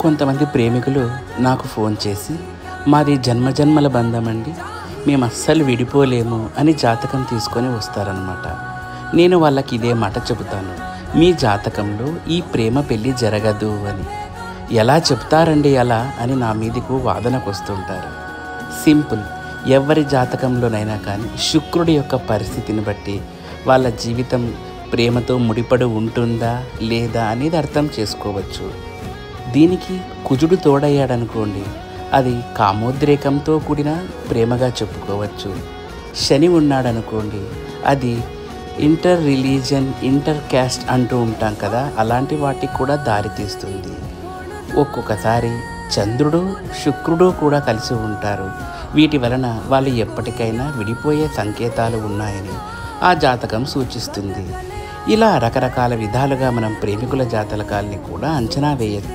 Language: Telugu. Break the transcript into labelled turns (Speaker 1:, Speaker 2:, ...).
Speaker 1: కొంతమంది ప్రేమికులు నాకు ఫోన్ చేసి మాది జన్మజన్మల బంధం అండి, మేము అస్సలు విడిపోలేము అని జాతకం తీసుకొని వస్తారనమాట. నేను వాళ్ళకి ఇదే మాట చెబుతాను, మీ జాతకంలో ఈ ప్రేమ పెళ్ళి జరగదు అని. ఎలా చెప్తారండి అలా అని నా మీదకు వాదనకు వస్తుంటారు. సింపుల్, ఎవరి జాతకంలోనైనా కానీ శుక్రుడి యొక్క పరిస్థితిని బట్టి వాళ్ళ జీవితం ప్రేమతో ముడిపడి ఉంటుందా లేదా అనేది అర్థం చేసుకోవచ్చు. దీనికి కుజుడు తోడయ్యాడనుకోండి, అది కామోద్రేకంతో కూడిన ప్రేమగా చెప్పుకోవచ్చు. శని ఉన్నాడనుకోండి, అది ఇంటర్ రిలీజన్, ఇంటర్ క్యాస్ట్ అంటూ ఉంటాం కదా, అలాంటి వాటికి కూడా దారితీస్తుంది. ఒక్కొక్కసారి చంద్రుడు శుక్రుడు కూడా కలిసి ఉంటారు. వీటి వలన వాళ్ళు ఎప్పటికైనా విడిపోయే సంకేతాలు ఉన్నాయని ఆ జాతకం సూచిస్తుంది. ఇలా రకరకాల విధాలుగా మనం ప్రేమికుల జాతకాల్ని కూడా అంచనా వేయచ్చు.